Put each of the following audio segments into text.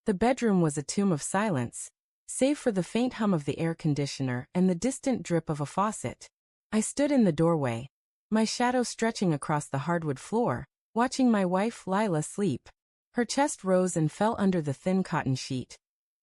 The bedroom was a tomb of silence, save for the faint hum of the air conditioner and the distant drip of a faucet. I stood in the doorway, my shadow stretching across the hardwood floor, watching my wife Lila sleep. Her chest rose and fell under the thin cotton sheet.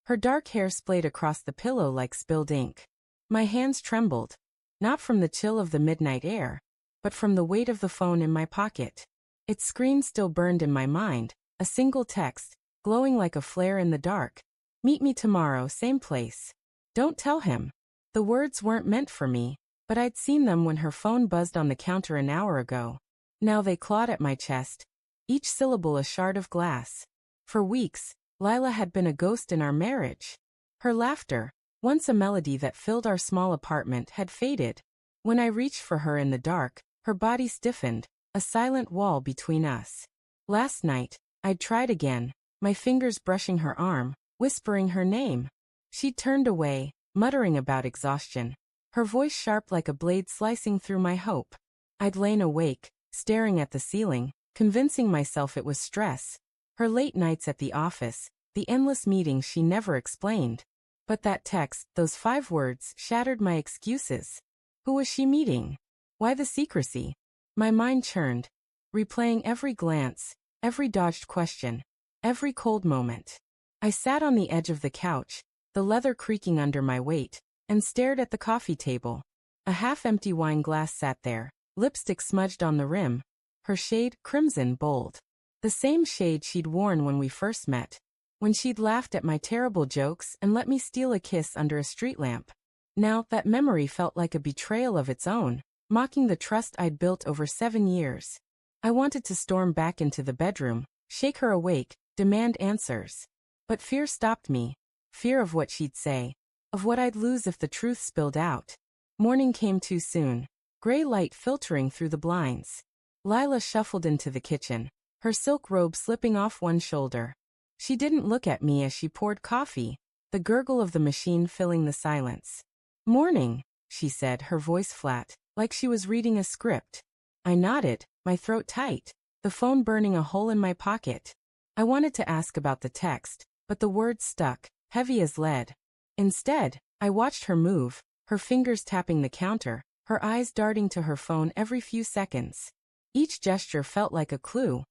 Her dark hair splayed across the pillow like spilled ink. My hands trembled, not from the chill of the midnight air, but from the weight of the phone in my pocket. Its screen still burned in my mind, a single text, glowing like a flare in the dark. Meet me tomorrow, same place. Don't tell him. The words weren't meant for me, but I'd seen them when her phone buzzed on the counter an hour ago. Now they clawed at my chest, each syllable a shard of glass. For weeks, Lila had been a ghost in our marriage. Her laughter, once a melody that filled our small apartment, had faded. When I reached for her in the dark, her body stiffened, a silent wall between us. Last night, I'd tried again, my fingers brushing her arm, whispering her name. She turned away, muttering about exhaustion, her voice sharp like a blade slicing through my hope. I'd lain awake, staring at the ceiling, convincing myself it was stress. Her late nights at the office, the endless meetings she never explained. But that text, those 5 words, shattered my excuses. Who was she meeting? Why the secrecy? My mind churned, replaying every glance, every dodged question, every cold moment. I sat on the edge of the couch, the leather creaking under my weight, and stared at the coffee table. A half-empty wine glass sat there, lipstick smudged on the rim, her shade crimson bold. The same shade she'd worn when we first met, when she'd laughed at my terrible jokes and let me steal a kiss under a street lamp. Now, that memory felt like a betrayal of its own, mocking the trust I'd built over 7 years. I wanted to storm back into the bedroom, shake her awake, demand answers. But fear stopped me. Fear of what she'd say, of what I'd lose if the truth spilled out. Morning came too soon, gray light filtering through the blinds. Lila shuffled into the kitchen, her silk robe slipping off one shoulder. She didn't look at me as she poured coffee, the gurgle of the machine filling the silence. "Morning," she said, her voice flat, like she was reading a script. I nodded, my throat tight, the phone burning a hole in my pocket. I wanted to ask about the text, but the words stuck, heavy as lead. Instead, I watched her move, her fingers tapping the counter, her eyes darting to her phone every few seconds. Each gesture felt like a clue,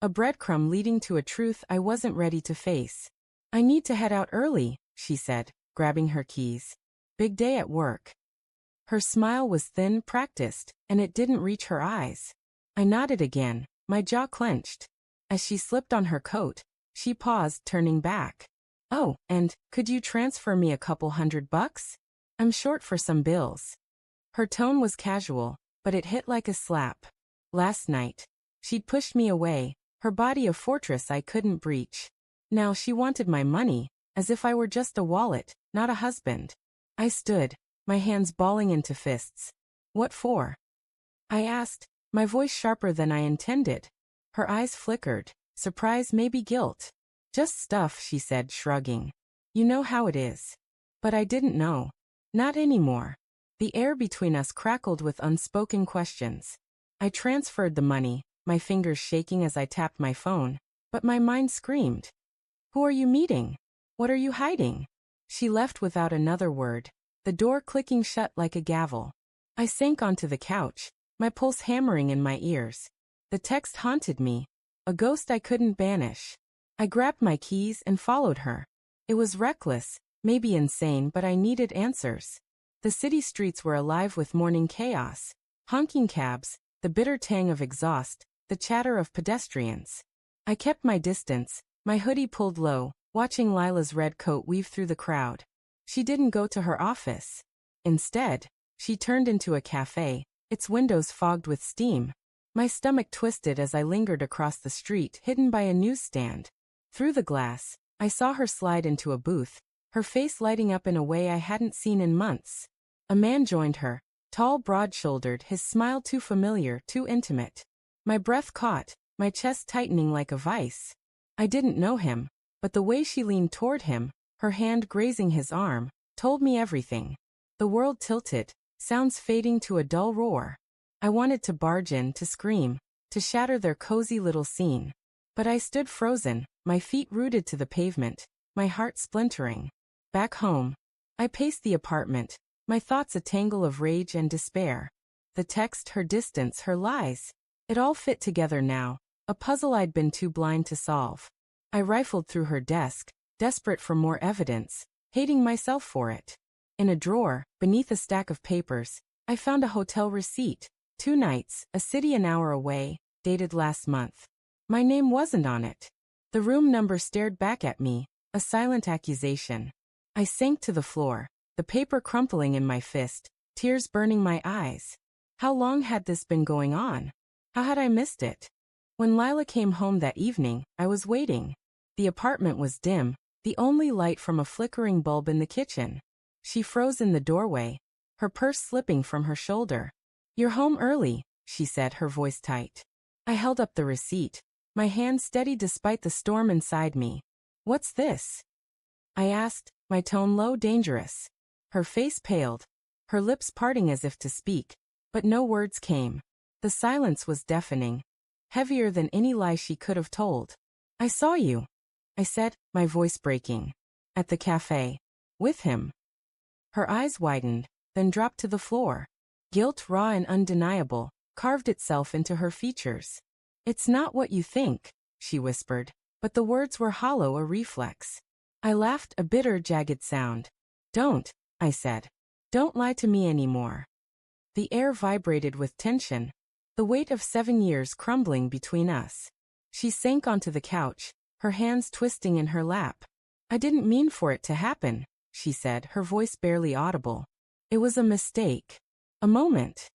a breadcrumb leading to a truth I wasn't ready to face. "I need to head out early," she said, grabbing her keys. "Big day at work." Her smile was thin, practiced, and it didn't reach her eyes. I nodded again, my jaw clenched. As she slipped on her coat, she paused, turning back. "Oh, and could you transfer me a couple $100? I'm short for some bills." Her tone was casual, but it hit like a slap. Last night, she'd pushed me away, her body a fortress I couldn't breach. Now she wanted my money, as if I were just a wallet, not a husband. I stood, my hands balling into fists. "What for?" I asked, my voice sharper than I intended. Her eyes flickered, surprise, maybe guilt. "Just stuff," she said, shrugging. "You know how it is." But I didn't know. Not anymore. The air between us crackled with unspoken questions. I transferred the money, my fingers shaking as I tapped my phone, but my mind screamed. "Who are you meeting? What are you hiding?" She left without another word, the door clicking shut like a gavel. I sank onto the couch, my pulse hammering in my ears. The text haunted me, a ghost I couldn't banish. I grabbed my keys and followed her. It was reckless, maybe insane, but I needed answers. The city streets were alive with morning chaos. Honking cabs, the bitter tang of exhaust, the chatter of pedestrians. I kept my distance, my hoodie pulled low, watching Lila's red coat weave through the crowd. She didn't go to her office. Instead, she turned into a cafe, its windows fogged with steam. My stomach twisted as I lingered across the street, hidden by a newsstand. Through the glass, I saw her slide into a booth, her face lighting up in a way I hadn't seen in months. A man joined her, tall, broad-shouldered, his smile too familiar, too intimate. My breath caught, my chest tightening like a vice. I didn't know him, but the way she leaned toward him, her hand grazing his arm, told me everything. The world tilted, sounds fading to a dull roar. I wanted to barge in, to scream, to shatter their cozy little scene. But I stood frozen, my feet rooted to the pavement, my heart splintering. Back home. I paced the apartment, my thoughts a tangle of rage and despair. The text, her distance, her lies. It all fit together now, a puzzle I'd been too blind to solve. I rifled through her desk, desperate for more evidence, hating myself for it. In a drawer, beneath a stack of papers, I found a hotel receipt. 2 nights, a city an hour away, dated last month. My name wasn't on it. The room number stared back at me, a silent accusation. I sank to the floor, the paper crumpling in my fist, tears burning my eyes. How long had this been going on? How had I missed it? When Lila came home that evening, I was waiting. The apartment was dim, the only light from a flickering bulb in the kitchen. She froze in the doorway, her purse slipping from her shoulder. "You're home early," she said, her voice tight. I held up the receipt, my hand steady despite the storm inside me. "What's this?" I asked, my tone low, dangerous. Her face paled, her lips parting as if to speak, but no words came. The silence was deafening, heavier than any lie she could have told. "I saw you," I said, my voice breaking. "At the cafe. With him." Her eyes widened, then dropped to the floor. Guilt, raw and undeniable, carved itself into her features. "It's not what you think," she whispered, but the words were hollow, a reflex. I laughed, a bitter, jagged sound. "Don't," I said. "Don't lie to me anymore." The air vibrated with tension, the weight of 7 years crumbling between us. She sank onto the couch, her hands twisting in her lap. "I didn't mean for it to happen," she said, her voice barely audible. "It was a mistake. A moment."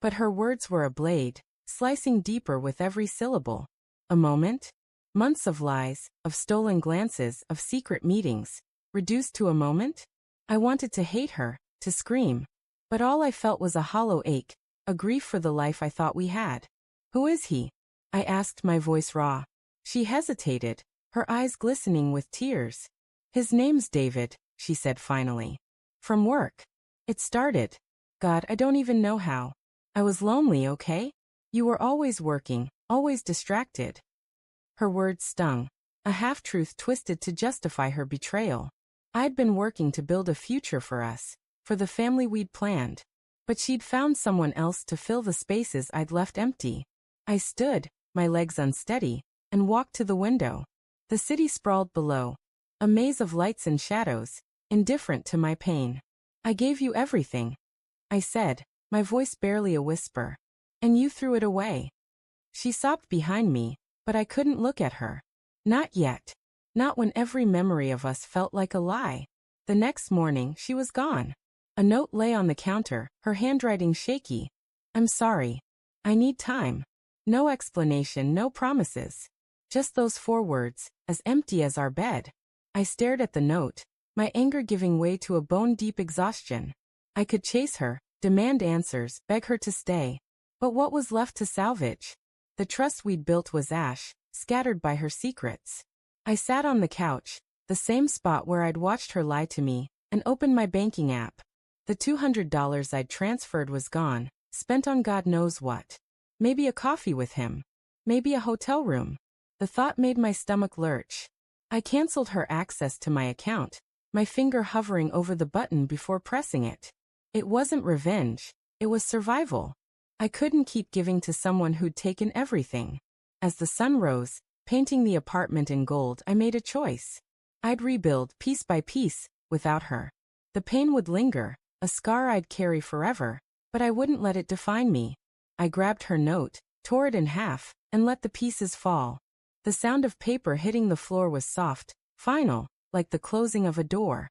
But her words were a blade, slicing deeper with every syllable. A moment? Months of lies, of stolen glances, of secret meetings, reduced to a moment? I wanted to hate her, to scream. But all I felt was a hollow ache, a grief for the life I thought we had. "Who is he?" I asked, my voice raw. She hesitated, her eyes glistening with tears. "His name's David," she said finally. "From work. It started. God, I don't even know how. I was lonely, okay? You were always working, always distracted." Her words stung, a half-truth twisted to justify her betrayal. I'd been working to build a future for us, for the family we'd planned. But she'd found someone else to fill the spaces I'd left empty. I stood, my legs unsteady, and walked to the window. The city sprawled below, a maze of lights and shadows, indifferent to my pain. "I gave you everything," I said, my voice barely a whisper. "And you threw it away." She sobbed behind me, but I couldn't look at her. Not yet. Not when every memory of us felt like a lie. The next morning, she was gone. A note lay on the counter, her handwriting shaky. "I'm sorry. I need time." No explanation, no promises. Just those 4 words, as empty as our bed. I stared at the note, my anger giving way to a bone-deep exhaustion. I could chase her, demand answers, beg her to stay. But what was left to salvage? The trust we'd built was ash, scattered by her secrets. I sat on the couch, the same spot where I'd watched her lie to me, and opened my banking app. The $200 I'd transferred was gone, spent on God knows what. Maybe a coffee with him. Maybe a hotel room. The thought made my stomach lurch. I canceled her access to my account, my finger hovering over the button before pressing it. It wasn't revenge, it was survival. I couldn't keep giving to someone who'd taken everything. As the sun rose, painting the apartment in gold, I made a choice. I'd rebuild, piece by piece, without her. The pain would linger, a scar I'd carry forever, but I wouldn't let it define me. I grabbed her note, tore it in half, and let the pieces fall. The sound of paper hitting the floor was soft, final, like the closing of a door.